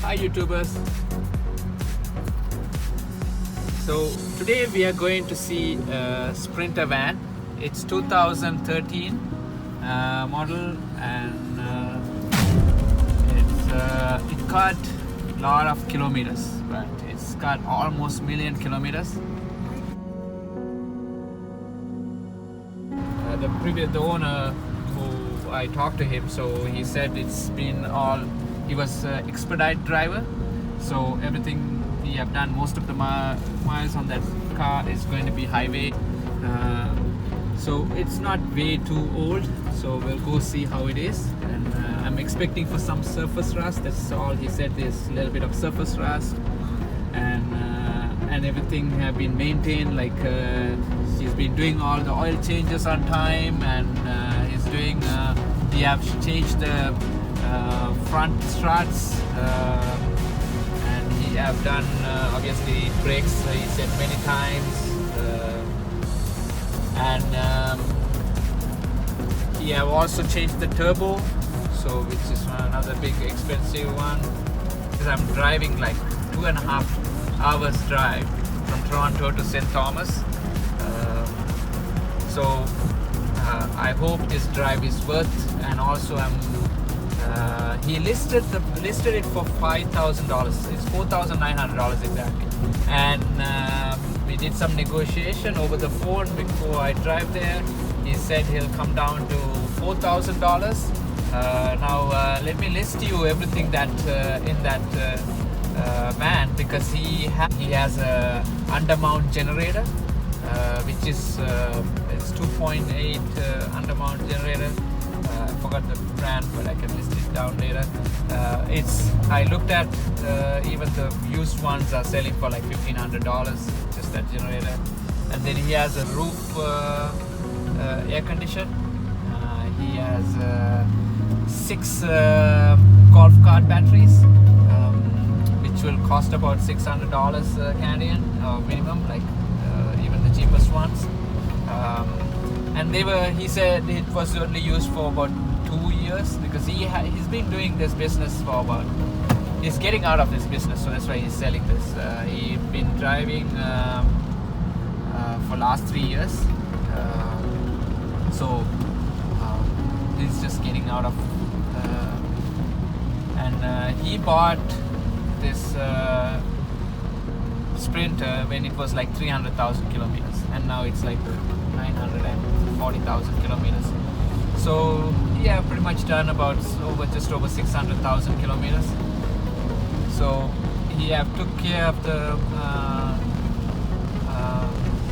Hi YouTubers. So today we are going to see a Sprinter van. It's 2013 model, and it got a lot of kilometers, but it's got almost million kilometers. The owner who I talked to him, so he said it's been all. He was expedite driver, so everything we have done, most of the miles on that car is going to be highway. So it's not way too old. So we'll go see how it is, and I'm expecting for some surface rust. That's all he said. There's a little bit of surface rust, and everything have been maintained. Like he's been doing all the oil changes on time, and he's doing. We have changed the front struts, and he have done obviously brakes. He said many times, and he have also changed the turbo, so which is another big expensive one. Because I'm driving like 2.5 hours drive from Toronto to St. Thomas, so I hope this drive is worth. And also he listed it for $5,000. It's $4,900 exactly, and we did some negotiation over the phone before I drive there. He said he'll come down to $4,000. Now let me list you everything that in that van, because he has a undermount generator, which is it's 2.8 undermount generator. I forgot the brand, but I can list it down later. I looked at even the used ones are selling for like $1,500, just that generator. And then he has a roof air condition. He has 6 golf cart batteries, which will cost about $600 Canadian minimum, like even the cheapest ones. And he said it was only used for about 2 years, because he's been doing this business for he's getting out of this business, so that's why he's selling this. He's been driving for last 3 years, so he's just getting out of, and he bought this Sprinter when it was like 300,000 kilometers, and now it's like 940,000 kilometers. So yeah, pretty much done about just over 600,000 kilometers. So he have took care of the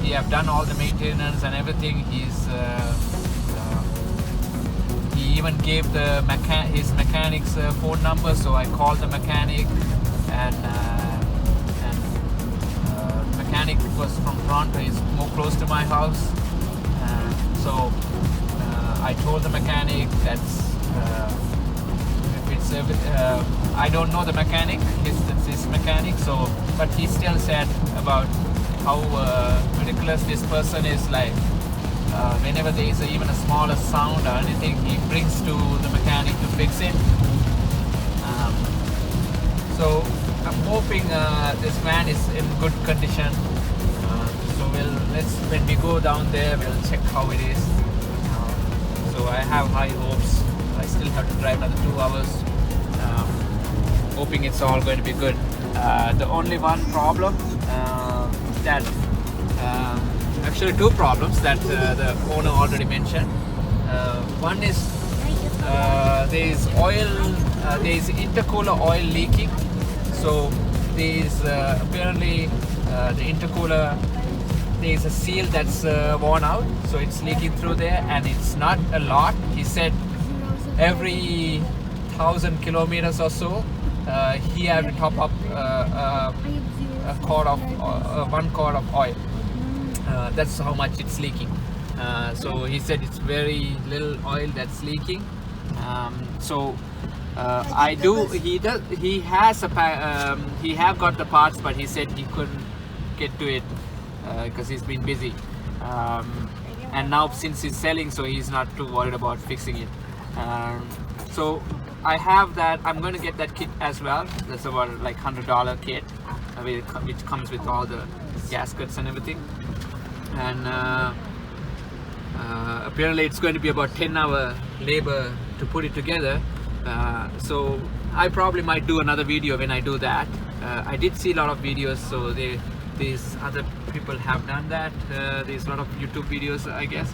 he have done all the maintenance and everything. He even gave his mechanic's phone number, so I called the mechanic, and mechanic was from Toronto. He's more close to my house, so I told the mechanic that if it's I don't know the mechanic, his mechanic, so but he still said about how ridiculous this person is. Like whenever there is even a smallest sound or anything, he brings to the mechanic to fix it. So I'm hoping this van is in good condition. So when we go down there, we'll check how it is. So I have high hopes. I still have to drive another 2 hours. Hoping it's all going to be good. The only one problem actually 2 problems that the owner already mentioned. One is there's intercooler oil leaking. So there's apparently the intercooler, there's a seal that's worn out, so it's leaking through there, and it's not a lot. He said every 1,000 kilometers or so he had to top up one quart of oil. That's how much it's leaking. So he said it's very little oil that's leaking. He have got the parts, but he said he couldn't get to it because he's been busy. And now since he's selling, so he's not too worried about fixing it. So I have that. I'm going to get that kit as well. That's about like $100 kit, which comes with all the gaskets and everything. And apparently it's going to be about 10-hour labor to put it together. So I probably might do another video when I do that. I did see a lot of videos, so these other people have done that. There's a lot of YouTube videos, I guess.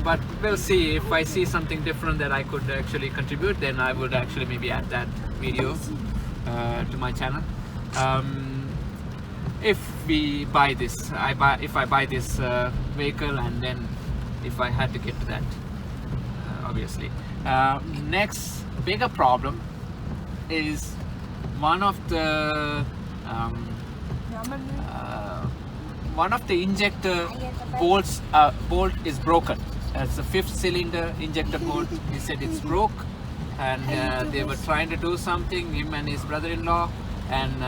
But we'll see. If I see something different that I could actually contribute, then I would actually maybe add that video to my channel. If we buy this, if I buy this vehicle, and then if I had to get to that, obviously. Next bigger problem is one of the injector bolt is broken. It's the 5th cylinder injector bolt. He said it's broke, and they were trying to do something, him and his brother-in-law, and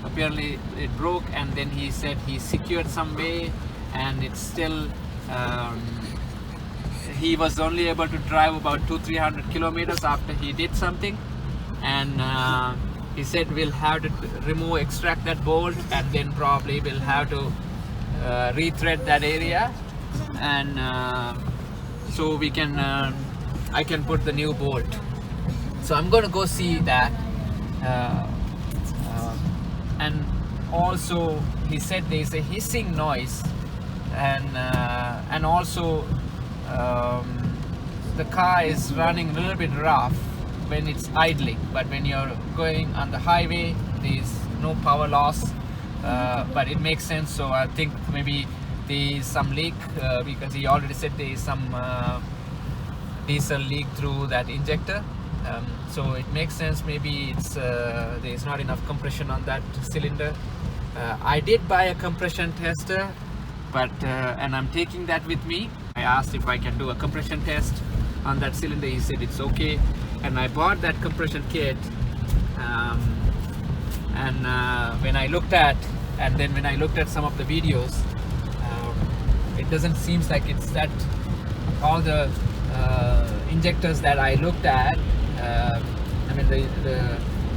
apparently it broke, and then he said he secured some way, and it's still he was only able to drive about 200-300 kilometers after he did something, and he said we'll have to extract that bolt, and then probably we'll have to rethread that area, and so we can I can put the new bolt. So I'm going to go see that, and also he said there's a hissing noise, and also the car is running a little bit rough when it's idling, but when you're going on the highway there's no power loss, but it makes sense. So I think maybe there's some leak, because he already said there is some diesel leak through that injector, so it makes sense. Maybe it's there's not enough compression on that cylinder. I did buy a compression tester, but and I'm taking that with me. I asked if I can do a compression test on that cylinder. He said it's okay, and I bought that compression kit, and when I looked at some of the videos, it doesn't seem like it's that. All the injectors that I looked at, I mean the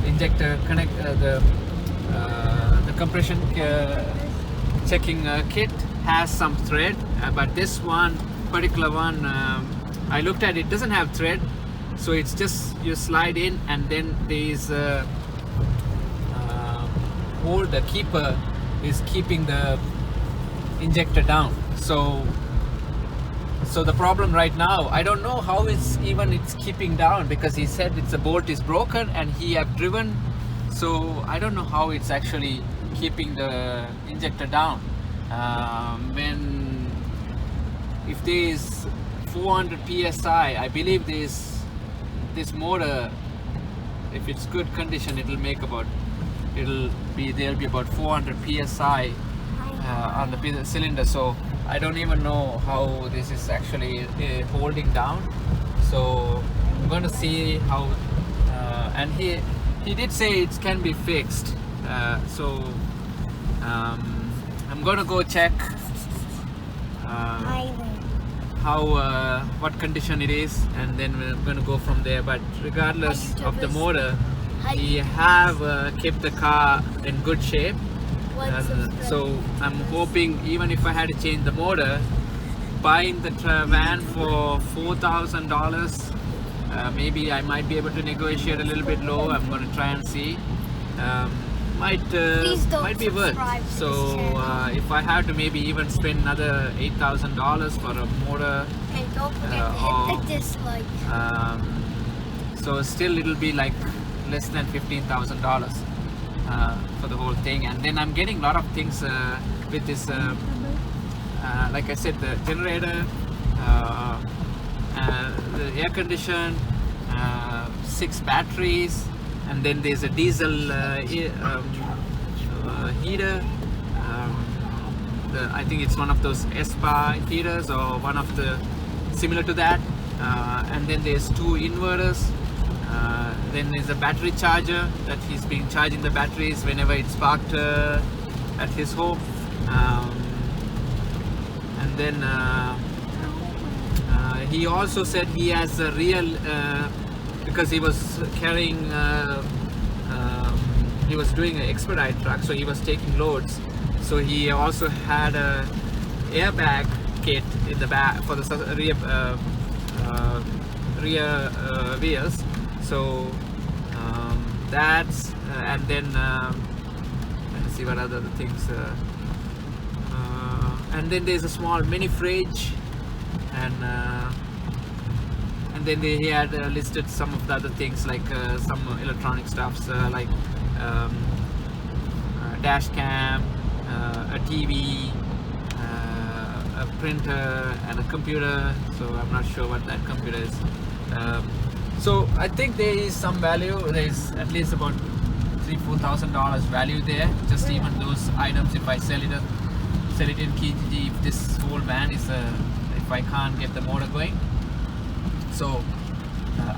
injector connect, the compression checking kit has some thread, but this particular one, I looked at, it doesn't have thread, so it's just you slide in, and then there's hold, the keeper is keeping the injector down. So the problem right now, I don't know how it's keeping down, because he said the bolt is broken and he have driven, so I don't know how it's actually keeping the injector down. If there is 400 psi, I believe this motor, if it's good condition, there'll be about 400 psi on the cylinder. So I don't even know how this is actually holding down. So I'm going to see how, and he did say it can be fixed. So I'm going to go check what condition it is, and then we're going to go from there. But regardless of the motor, we have kept the car in good shape. So I'm hoping, even if I had to change the motor, buying the van for $4,000, maybe I might be able to negotiate a little bit low. I'm going to try and see. Might be worth. So if I have to maybe even spend another $8,000 for a motor, and don't forget to hit the dislike. So still it'll be like less than $15,000 for the whole thing. And then I'm getting a lot of things with this, like I said, the generator, the air condition, 6 batteries, and then there's a diesel heater. I think it's one of those ESPA heaters, or one of the similar to that, and then there's 2 inverters. Then there's a battery charger that he's been charging the batteries whenever it's parked at his home, and then He also said he has a real, because he was carrying, he was doing an expedite truck, so he was taking loads. So he also had a airbag kit in the back for the rear wheels. So that's and then let's see what other things. And then there's a small mini fridge, and then he had listed some of the other things like some electronic stuffs like dash cam, a TV, a printer, and a computer. So I'm not sure what that computer is. So I think there is some value. There is at least about $3,000-4,000 value there. Just even those items, if I sell it in Kijiji, if this whole van is if I can't get the motor going. So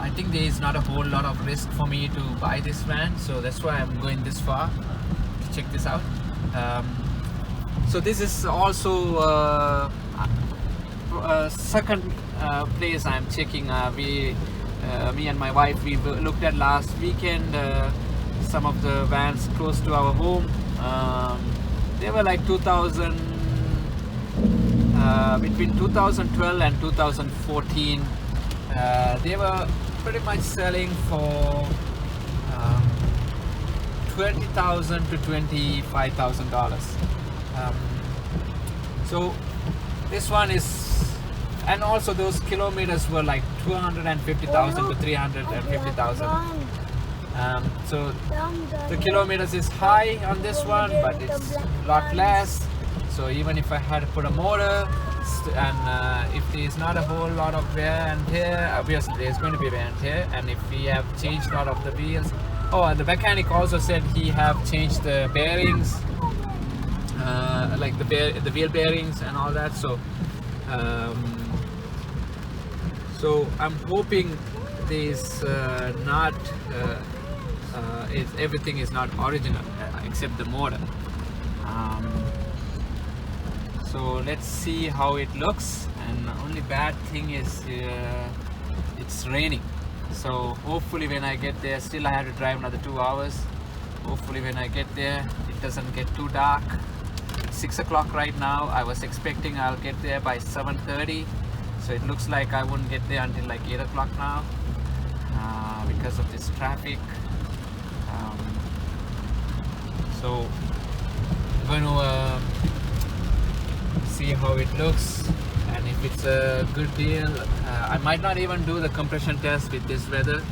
I think there is not a whole lot of risk for me to buy this van, so that's why I'm going this far to check this out. So this is also second place I'm checking. Me and my wife, we looked at last weekend some of the vans close to our home. They were like between 2012 and 2014. They were pretty much selling for $20,000 to $25,000. So this one is, and also those kilometers were like 250,000 to 350,000. So the kilometers is high on this one, but it's a lot less. So even if I had to put a motor, and if there's not a whole lot of wear and tear, obviously there's going to be wear and tear. And if we have changed a lot of the wheels, and the mechanic also said he have changed the bearings, like the wheel bearings and all that. So so I'm hoping there's not everything is not original except the motor. So let's see how it looks. And the only bad thing is it's raining. So hopefully when I get there, still I have to drive another 2 hours. Hopefully when I get there, it doesn't get too dark. It's 6 o'clock right now. I was expecting I'll get there by 7:30. So it looks like I wouldn't get there until like 8 o'clock now because of this traffic. So I'm going to see how it looks, and if it's a good deal, I might not even do the compression test with this weather,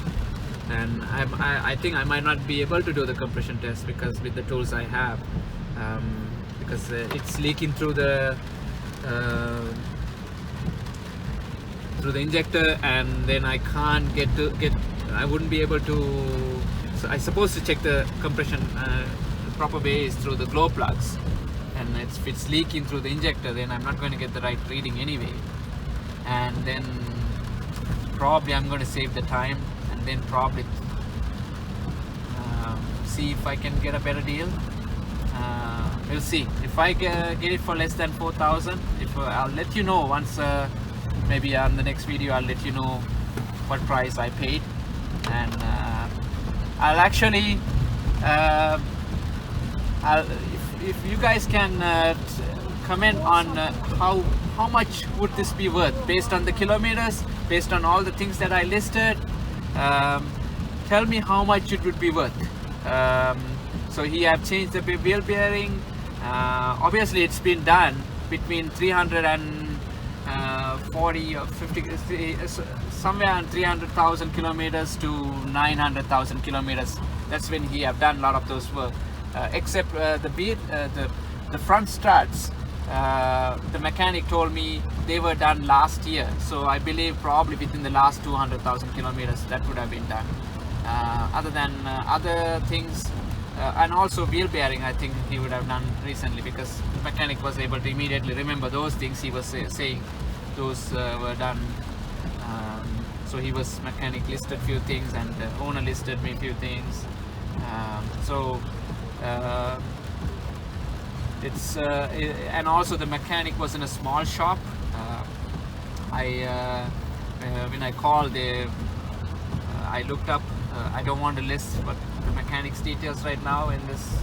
and I think I might not be able to do the compression test because with the tools I have, because it's leaking through the injector, and then I can't I wouldn't be able to. So I'm supposed to check the compression the proper way is through the glow plugs, and if it's leaking through the injector, then I'm not going to get the right reading anyway, and then probably I'm going to save the time, and then probably see if I can get a better deal. We'll see if I get it for less than 4,000. I'll let you know once, maybe on the next video I'll let you know what price I paid, and I'll actually if you guys can comment on how much would this be worth based on the kilometers, based on all the things that I listed. Tell me how much it would be worth. So he have changed the wheel bearing. Obviously it's been done between 340 or 50, somewhere on 300,000 kilometers to 900,000 kilometers. That's when he have done a lot of those work. Except the front struts, the mechanic told me they were done last year. So I believe probably within the last 200,000 kilometers that would have been done. Other than other things, and also wheel bearing, I think he would have done recently, because the mechanic was able to immediately remember those things he was saying. Those were done. So he was mechanic listed few things, and the owner listed me few things. It's and also the mechanic was in a small shop. when I called, I looked up. I don't want to list what the mechanic's details right now in this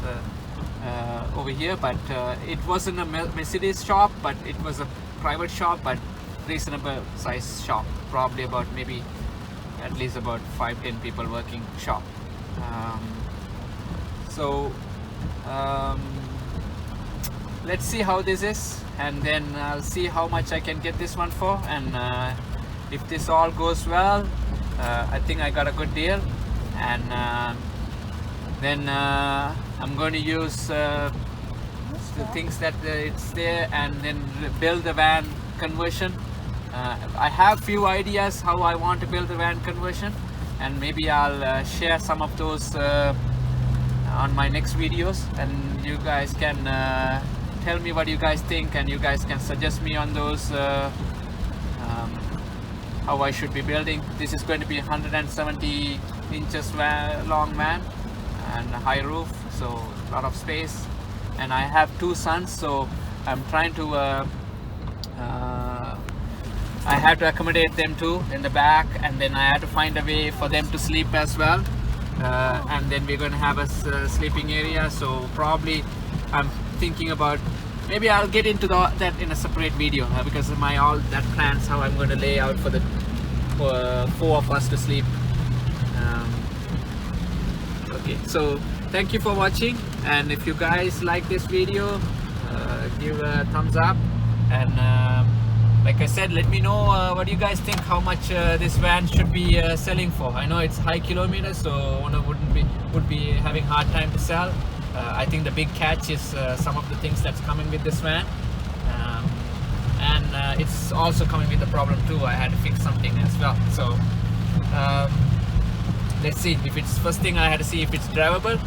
over here, but it wasn't a Mercedes shop, but it was a private shop, but reasonable size shop, probably about maybe at least about 5-10 people working shop. So let's see how this is, and then I'll see how much I can get this one for, and if this all goes well, I think I got a good deal, and then I'm going to use the things that it's there, and then build the van conversion. I have few ideas how I want to build the van conversion, and maybe I'll share some of those on my next videos, and you guys can tell me what you guys think, and you guys can suggest me on those how I should be building. This is going to be 170 inches long van and a high roof, so a lot of space, and I have 2 sons, so I'm trying to I have to accommodate them too in the back, and then I have to find a way for them to sleep as well, and then we're going to have a sleeping area. So probably I'm thinking about, maybe I'll get into that in a separate video, because of my all that plans how I'm going to lay out for the 4 of us to sleep. Okay, so thank you for watching, and if you guys like this video, give a thumbs up, and like I said, let me know what you guys think, how much this van should be selling for. I know it's high kilometers, so owner would be having hard time to sell. I think the big catch is some of the things that's coming with this van, and it's also coming with a problem too. I had to fix something as well. So let's see if it's, first thing I had to see if it's drivable,